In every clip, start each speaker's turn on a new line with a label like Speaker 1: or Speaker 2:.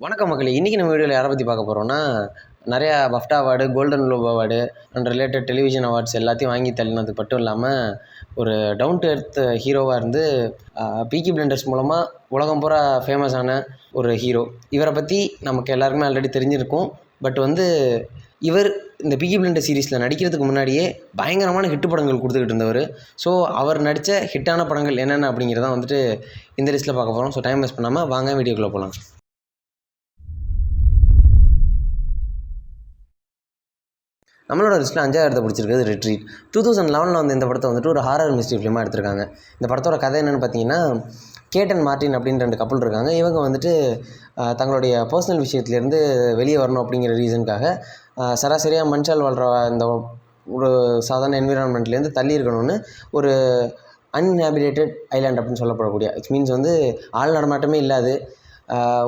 Speaker 1: வணக்கம் மக்களே. இன்றைக்கி நம்ம வீடியோவில் யாரை பற்றி பார்க்க போகிறோம்னா, நிறையா BAFTA award, golden globe award and related television awards எல்லாத்தையும் வாங்கி தள்ளினது மட்டும் இல்லாமல், ஒரு டவுன் டு எர்த் ஹீரோவாக இருந்து பீக்கி பிளைண்டர்ஸ் மூலமாக உலகம் பூரா ஃபேமஸான ஒரு ஹீரோ. இவரை பற்றி நமக்கு எல்லாருக்குமே ஆல்ரெடி தெரிஞ்சிருக்கும். பட் இவர் இந்த பீக்கி பிளைண்டர் சீரீஸில் நடிக்கிறதுக்கு முன்னாடியே பயங்கரமான ஹிட் படங்கள் கொடுத்துக்கிட்டு இருந்தவர். ஸோ அவர் நடித்த ஹிட்டான படங்கள் என்னென்ன அப்படிங்கிறதான் இந்த லிஸ்ட்டில் பார்க்க போகிறோம். ஸோ டைம் வேஸ்ட் பண்ணாமல் வாங்க வீடியோக்குள்ளே போகலாம். நம்மளோட லிஸ்ட்டில் 5வது இடத்த பிடிச்சிருக்கிறது ரெட்ரீட். 2011 இந்த படத்தை ஒரு ஹாரர் மிஸ்ட்ரி ஃபிலிமாக எடுத்திருக்காங்க. இந்த படத்தோட கதை என்னென்னு பார்த்தீங்கன்னா, கேட் அண்ட் மார்ட்டின் அப்படின்னு 2 கப்பல் இருக்காங்க. இவங்க தங்களுடைய பர்சனல் விஷயத்துலேருந்து வெளியே வரணும் அப்படிங்கிற ரீசனுக்காக சராசரியாக மனுஷால் வாழ்கிற இந்த ஒரு சாதாரண என்விரான்மெண்ட்லேருந்து தள்ளி இருக்கணும்னு ஒரு அன்ஹேபிடேட்டட் ஐலாண்ட் அப்படின்னு சொல்லப்படக்கூடிய, இட்ஸ் மீன்ஸ் ஆள் நடமாட்டமே இல்லாது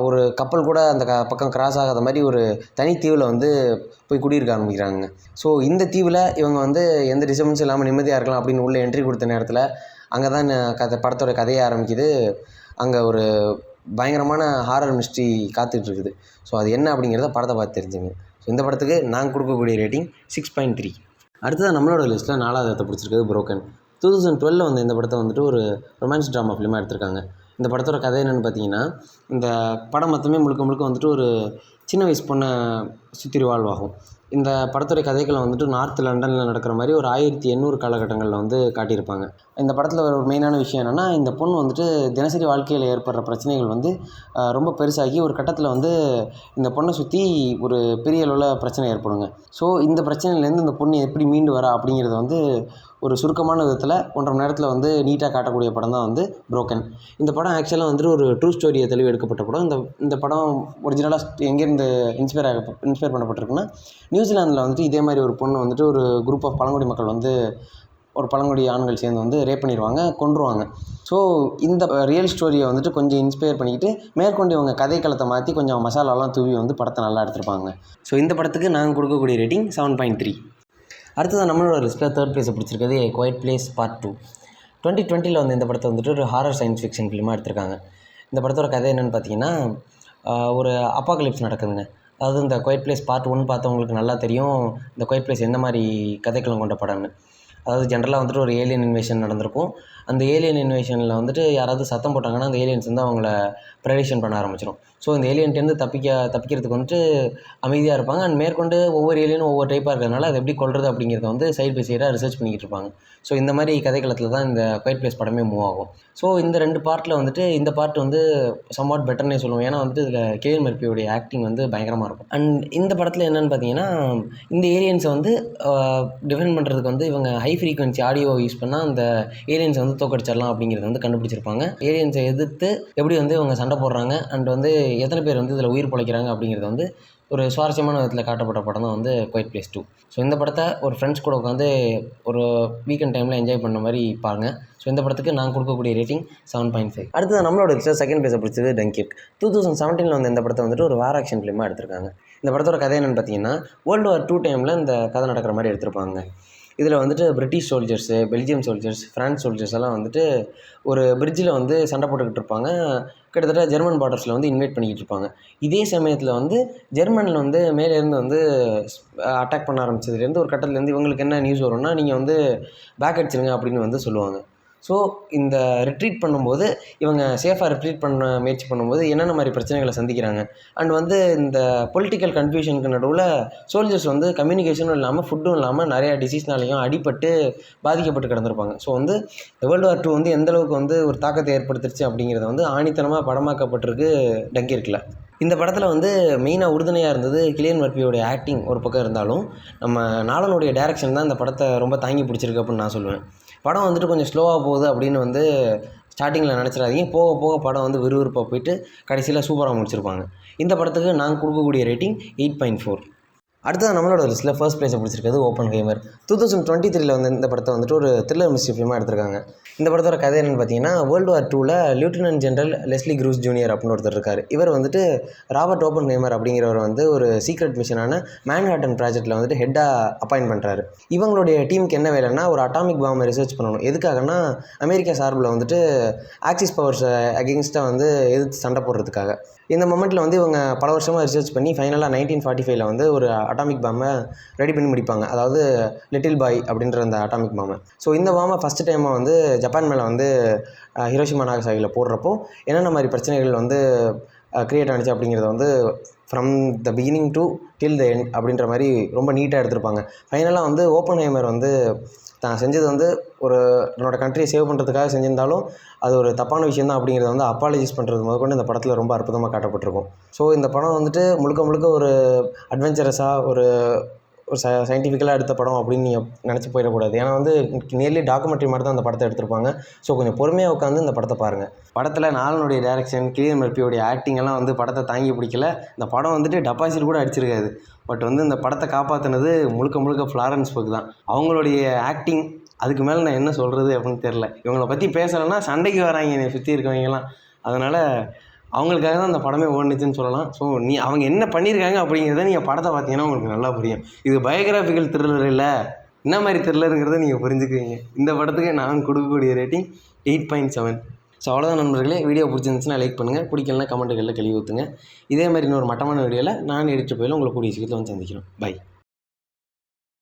Speaker 1: ஒரு கப்பல் கூட அந்த பக்கம் கிராஸ் ஆகாத மாதிரி ஒரு தனித்தீவில் போய் குடியிருக்க ஆரம்பிக்கிறாங்க. ஸோ இந்த தீவில் இவங்க எந்த டிஸ்டர்பன்ஸும் இல்லாமல் நிம்மதியாக இருக்கலாம் அப்படின்னு உள்ள என்ட்ரி கொடுத்த நேரத்தில் அங்கே தான் படத்தோட கதையை ஆரம்பிக்குது. அங்கே ஒரு பயங்கரமான ஹாரர் மிஸ்ட்ரி காத்துட்ருக்குது. ஸோ அது என்ன அப்படிங்கிறத படத்தை பார்த்து தெரிஞ்சுங்க. ஸோ இந்த படத்துக்கு நாங்கள் கொடுக்கக்கூடிய ரேட்டிங் 6.3. அடுத்ததான் நம்மளோட லிஸ்ட்டில் 4வது இடத்தை பிடிச்சிருக்கிறது புரோக்கன். 2012 இந்த படத்தை ஒரு ரொமான்ஸ் ட்ராமா ஃபிலிமாக எடுத்திருக்காங்க. இந்த படத்தோட கதை என்னென்னு பார்த்தீங்கன்னா, இந்த படம் மொத்தமே முழுக்க ஒரு சின்ன வயசு பொண்ணை சுற்றி ரிவால்வ் ஆகும். இந்த படத்துடைய கதைகளை நார்த் லண்டனில் நடக்கிற மாதிரி ஒரு 1800 காலகட்டங்களில் காட்டியிருப்பாங்க. இந்த படத்தில் ஒரு மெயினான விஷயம் என்னென்னா, இந்த பொண்ணு தினசரி வாழ்க்கையில் ஏற்படுற பிரச்சனைகள் ரொம்ப பெருசாகி ஒரு கட்டத்தில் இந்த பொண்ணை சுற்றி ஒரு பெரிய அளவில் பிரச்சனை ஏற்படுங்க. ஸோ இந்த பிரச்சனையிலேருந்து இந்த பொண்ணு எப்படி மீண்டு வரா அப்படிங்கிறத ஒரு சுருக்கமான விதத்தில் 1.5 மணி நேரத்தில் நீட்டாக காட்டக்கூடிய படம் தான் புரோக்கன். இந்த படம் ஆக்சுவலாக ஒரு ட்ரூ ஸ்டோரியை தெளிவு எடுக்கப்பட்ட படம். இந்த படம் ஒரிஜினலாக எங்கேருந்து இன்ஸ்பயர் பண்ணப்பட்டிருக்குன்னா, நியூசிலாந்தில் இதே மாதிரி ஒரு பொண்ணு ஒரு குரூப் ஆஃப் பழங்குடி மக்கள் ஒரு பழங்குடி ஆண்கள் சேர்ந்து ரேப் பண்ணிடுவாங்க, கொன்றுவாங்க. ஸோ இந்த ரியல் ஸ்டோரியை கொஞ்சம் இன்ஸ்பயர் பண்ணிக்கிட்டு மேற்கொண்டு இவங்க கதைக்களத்தை மாற்றி கொஞ்சம் மசாலாலாம் தூவி படத்தை நல்லா எடுத்திருப்பாங்க. ஸோ இந்த படத்துக்கு நாங்கள் கொடுக்கக்கூடிய ரேட்டிங் 7.3. அடுத்தது நம்மளோட லிஸ்ட்டில் 3rd பிளேஸை பிடிச்சிருக்கிறது A Quiet Place Part 2. 2020 இந்த படத்தை ஒரு ஹாரர் சயின்ஸ் ஃபிக்ஷன் ஃபிலிமாக எடுத்திருக்காங்க. இந்த படத்தோட கதை என்னென்னு பார்த்தீங்கன்னா, ஒரு அப்பாகலிப்ஸ் நடக்குதுங்க. அதாவது இந்த குவைட் பிளேஸ் பார்ட் 1 பார்த்தவங்களுக்கு நல்லா தெரியும் இந்த குவைட் பிளேஸ் எந்த மாதிரி கதைக்களம் கொண்ட படம்னு. அதாவது ஜென்ரலாக ஒரு ஏலியன் இன்வேஷன் நடந்திருக்கும். அந்த ஏலியன் இன்வேஷனில் யாராவது சத்தம் போட்டாங்கன்னா அந்த ஏலியன்ஸ் அவங்கள ப்ரெடிஷன் பண்ண ஆரம்பிச்சிடும். ஸோ இந்த ஏலியன்ட்டேருந்து தப்பிக்கிறதுக்கு அமைதியாக இருப்பாங்க. அண்ட் மேற்கொண்டு ஒவ்வொரு ஏலியனும் ஒவ்வொரு டைப்பாக இருக்கிறதுனால அதை எப்படி கொள்வது அப்படிங்கிறத சைடு பை சைடாக ரிசர்ச் பண்ணிக்கிட்டு இருப்பாங்க. ஸோ இந்த மாதிரி கதைக்களத்தில் தான் இந்த குவைட் பிளேஸ் படமே மூவ் ஆகும். ஸோ இந்த 2 பார்ட்டில் இந்த பார்ட் சம்வாட் பெட்டர்னே சொல்லுவோம். ஏன்னா இதில் கிலியன் மர்ஃபியோடைய ஆக்டிங் பயங்கரமாக இருக்கும். அண்ட் இந்த படத்தில் என்னென்னு பார்த்தீங்கன்னா, இந்த ஏலியன்ஸை டிஃபெண்ட் பண்ணுறதுக்கு இவங்க ஹை ஃப்ரீக்வன்சி ஆடியோ யூஸ் பண்ணால் அந்த ஏலியன்ஸை தோக்கடிச்சிடலாம் அப்படிங்கிறத கண்டுபிடிச்சிருப்பாங்க. ஏலியன்ஸை எதிர்த்து எப்படி இவங்க சண்டை போடுறாங்க அண்ட் எத்தனை பேர் இதில் உயிர் பிழைக்கிறாங்க அப்படிங்கிறது ஒரு சுவாரஸ்யமான விதத்தில் காட்டப்பட்ட படம் தான் குவைட் பிளேஸ் 2. ஸோ இந்த படத்தை ஒரு ஃப்ரெண்ட்ஸ் கூட உட்காந்து ஒரு வீக்கெண்ட் டைமில் என்ஜாய் பண்ண மாதிரி பாருங்கள். ஸோ இந்த படத்துக்கு நான் கொடுக்கக்கூடிய ரேட்டிங் 7.5. அடுத்தது நம்மளோட லிஸ்ட்டில் 2nd பிளேஸை பிடிச்சது டங்கிர்க். 2017 இந்த படத்தை ஒரு வார் ஆக்ஷன் ஃபிலிமாக எடுத்திருக்காங்க. இந்த படத்தோட கதை என்னென்னு பார்த்தீங்கன்னா, World War II டைமில் இந்த கதை நடக்கிற மாதிரி எடுத்திருப்பாங்க. இதில் British soldiers, Belgium soldiers, France soldiers எல்லாம் ஒரு பிரிட்ஜில் சண்டை போட்டுக்கிட்டு இருப்பாங்க. கிட்டத்தட்ட ஜெர்மன் பார்டர்ஸில் இன்வைட் பண்ணிக்கிட்டு இருப்பாங்க. இதே சமயத்தில் ஜெர்மனில் மேலேருந்து அட்டாக் பண்ண ஆரம்பித்ததுலேருந்து ஒரு கட்டத்துலேருந்து இவங்களுக்கு என்ன நியூஸ் வரும்னா, நீங்கள் பேக் அடிச்சிருங்க அப்படின்னு சொல்லுவாங்க. ஸோ இந்த ரிட்ரீட் பண்ணும்போது இவங்க சேஃபாக ரிட்ரீட் பண்ண முயற்சி பண்ணும்போது என்னென்ன மாதிரி பிரச்சனைகளை சந்திக்கிறாங்க. அண்ட் இந்த பொலிட்டிக்கல் கன்ஃபியூஷனுக்கு நடுவில் சோல்ஜர்ஸ் கம்யூனிகேஷனும் இல்லாமல் ஃபுட்டும் இல்லாமல் நிறையா டிசீஸ்னாலையும் அடிபட்டு பாதிக்கப்பட்டு கிடந்திருப்பாங்க. ஸோ இந்த வேர்ல்டு வார் 2 எந்தளவுக்கு ஒரு தாக்கத்தை ஏற்படுத்திருச்சு அப்படிங்கிறத ஆணித்தனமாக படமாக்கப்பட்டிருக்கு டங்கிர்க்கில். இந்த படத்தில் மெயினாக உறுதுணையாக இருந்தது கிலியன் மர்ஃபியோடைய ஆக்டிங் ஒரு பக்கம் இருந்தாலும், நம்ம நாலனுடைய டைரக்ஷன் தான் இந்த படத்தை ரொம்ப தாங்கி பிடிச்சிருக்கு அப்படின்னு நான் சொல்லுவேன். படம் கொஞ்சம் ஸ்லோவாக போகுது அப்படின்னு ஸ்டார்டிங்கில் நினச்சிடாதீங்க. போக போக படம் விறுவிறுப்பாக போயிட்டு கடைசியில் சூப்பராக முடிச்சிருப்பாங்க. இந்த படத்துக்கு நாங்கள் கொடுக்கக்கூடிய ரேட்டிங் 8.4. அடுத்தது நம்மளோட லிஸ்ட்டில் 1st பிளேஸை பிடிச்சிருக்கிறது ஓப்பன்ஹைமர். 2023 இந்த படத்தை ஒரு த்ரில்லர் மிஸ்ட்ரி ஃபிலிமாக எடுத்திருக்காங்க. இந்த படத்தோட கதை என்னென்னு பார்த்தீங்கன்னா, World War IIல lieutenant general Leslie Groves junior அப்படின்னு ஒருத்தர் இருக்கார். இவர் ராபர்ட் ஓப்பன்ஹைமர் அப்படிங்கிறவர் ஒரு சீக்ரெட் மிஷனான மேன்ஹாட்டன் ப்ராஜெக்ட்டில் ஹெட்டாக அப்பாயின்ட் பண்ணுறாரு. இவங்களுடைய டீமுக்கு என்ன வேலைன்னா, ஒரு அட்டாமிக் பாம்பை ரிசர்ச் பண்ணணும். எதுக்காகனா, அமெரிக்கா சார்பில் ஆக்சிஸ் பவர்ஸை அகெயின்ஸ்டாக எதிர்த்து சண்டை போடுறதுக்காக. இந்த மொமெண்ட்டில் வந்து இவங்க பல வருஷமாக ரிசர்ச் பண்ணி ஃபைனலாக 1945 வந்து ஒரு அட்டாமிக் பாம்பை ரெடி பண்ணி முடிப்பாங்க. அதாவது லிட்டில் பாய் அப்படின்ற அந்த அட்டாமிக் பாம்பை. ஸோ இந்த பாம்பை ஃபஸ்ட்டு டைமாக வந்து ஜப்பான் மேலே வந்து ஹிரோஷிமா நாகசாகியில் போடுறப்போ என்னென்ன மாதிரி பிரச்சனைகள் வந்து க்ரியேட் ஆனிச்சு அப்படிங்கிறத வந்து from the beginning to till the end அப்படின்ற மாதிரி ரொம்ப நீட்டாக எடுத்திருப்பாங்க. ஃபைனலாக வந்து ஓப்பன்ஹைமர் வந்து தான் செஞ்சது வந்து ஒரு என்னோடய கண்ட்ரியை சேவ் பண்ணுறதுக்காக செஞ்சிருந்தாலும் அது ஒரு தப்பான விஷயம் தான் அப்படிங்கிறத வந்து அப்பாலஜைஸ் பண்ணுறது முதற்கொண்டு இந்த படத்தில் ரொம்ப அற்புதமாக காட்டப்பட்டிருக்கும். ஸோ இந்த படம் வந்துட்டு முழுக்க ஒரு அட்வென்ச்சரஸாக ஒரு சயின்டிஃபிக்கலாக எடுத்த படம் அப்படின்னு நீங்கள் நினச்சி போயிடக்கூடாது. ஏன்னா வந்து நியர்லி டாக்குமெண்ட்ரி மாதிரி தான் அந்த படத்தை எடுத்திருப்பாங்க. ஸோ கொஞ்சம் பொறுமையாக உட்காந்து இந்த படத்தை பாருங்கள். படத்தில் நாலனுடைய டைரக்ஷன், கிலியன் மர்ஃபியோடைய ஆக்டிங் எல்லாம் வந்து படத்தை தாங்கி பிடிக்கல. இந்த படம் வந்துட்டு டெபாசிட் கூட அடிச்சிருக்காது. பட் வந்து இந்த படத்தை காப்பாற்றினது முழுக்க ஃப்ளாரன்ஸ் பக் தான். அவங்களுடைய ஆக்டிங் அதுக்கு மேலே நான் என்ன சொல்கிறது அப்படின்னு தெரில. இவங்களை பற்றி பேசலைன்னா சண்டைக்கு வராங்க என்னை சுற்றி இருக்கவங்கலாம். அதனால் அவங்களுக்காக தான் அந்த படமே ஓடுனுச்சுன்னு சொல்லலாம். ஸோ அவங்க என்ன பண்ணியிருக்காங்க அப்படிங்கிறத நீங்கள் படத்தை பார்த்தீங்கன்னா உங்களுக்கு நல்லா புரியும். இது பயோகிராஃபிக்கல் த்ரில்லர் இல்லை, என்ன மாதிரி த்ரில்லருங்கிறத நீங்கள் புரிஞ்சுக்குவீங்க. இந்த படத்துக்கு நான் கொடுக்கக்கூடிய ரேட்டிங் 8.7. ஸோ அவ்வளோதான் நண்பர்களே. வீடியோ பிடிச்சிருந்துச்சுன்னா லைக் பண்ணுங்கள், பிடிக்கலனா கமெண்ட்டுகளில் கழுவி ஊற்றுங்க. இதே மாதிரி இன்னொரு மட்டமான வீடியோவில் நான் எடுத்துகிட்டு போயில உங்களை கூடிய சீக்கிரத்தில் வந்து சந்திக்கிறோம். பை.